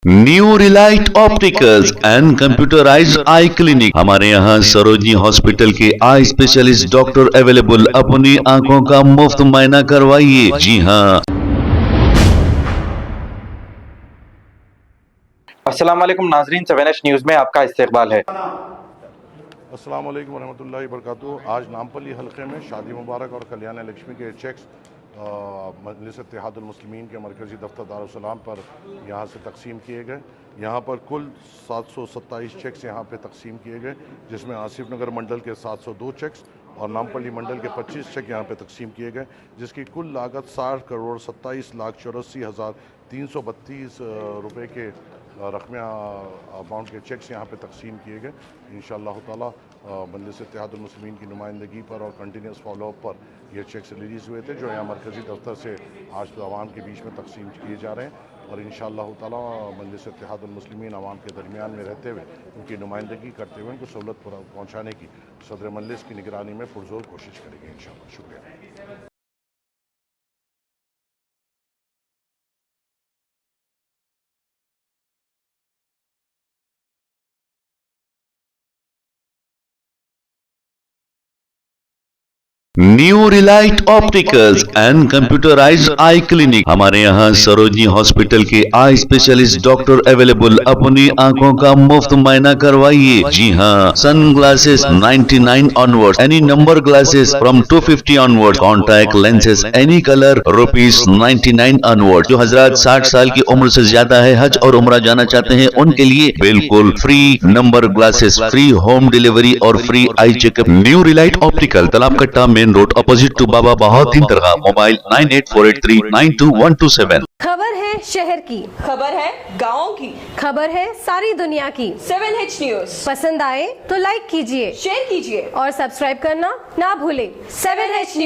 New Relight opticals and computerised I clinic. हमारे यहाँ Sarojini hospital के आई स्पेशलिस्ट डॉक्टर अवेलेबल। अपनी आंखों का मुफ्त मुआयना करवाइए। जी हाँ। अस्सलाम वालेकुम नाजरीन, 7H न्यूज़ में आपका इस्तकबाल है। अस्सलाम वालेकुम वरहमतुल्लाहि वबरकातुहू। आज नामपल्ली हल्के में शादी मुबारक और कल्याण लक्ष्मी के चेक्स मजलिस इत्तेहादुल मुस्लिमीन के मरकज़ी दफ्तर दारुस्सलाम पर यहाँ से तकसीम किए गए। यहाँ पर कुल 727 चेक्स यहाँ पे तकसीम किए गए, जिसमें आसिफ नगर मंडल के 702 चेक्स और नामपल्ली मंडल के 25 चेक यहाँ पे तकसीम किए गए, जिसकी कुल लागत 60 करोड़ 27,84,332 रुपये के रकमिया अमाउंट के चेक्स यहाँ पे तकसीम किए गए। इंशाअल्लाह ताला मजलिस इत्तेहादुल मुस्लिमीन की नुमाइंदगी पर और कंटिन्यूस फॉलोअप पर ये चेक्स रिलीज़ हुए थे, जो यहाँ मरकज़ी दफ्तर से आज आवाम के बीच में तकसीम किए जा रहे हैं। और इंशाअल्लाह ताला मजलिस इत्तेहादुल मुस्लिमीन आवाम के दरमियान में रहते हुए उनकी नुमाइंदगी करते हुए उनको सहूलत पहुँचाने की सदर मजलिस की निगरानी में पुरजोर कोशिश करेंगे इंशाअल्लाह। शुक्रिया। New Relight opticals and computerised I clinic. हमारे यहाँ सरोजनी हॉस्पिटल के आई स्पेशलिस्ट डॉक्टर अवेलेबल। अपनी आंखों का मुफ्त मुआयना करवाइए। जी हाँ। Sun glasses 99 onward, any number glasses from 250 onward, contact lenses any colour ₹99 onward. जो हजरात 60 साल की उम्र से ज्यादा है, हज और उम्रा जाना चाहते हैं, उनके लिए बिल्कुल free number glasses, free home delivery और free eye checkup. New relight optical, Talab Katta, main road, opposite to Baba Bahauddin दरगाह। मोबाइल 9848392127। खबर है शहर की, खबर है गाँव की, खबर है सारी दुनिया की। 7H न्यूज़ पसंद आए तो लाइक कीजिए, शेयर कीजिए और सब्सक्राइब करना ना भूलें। 7H news.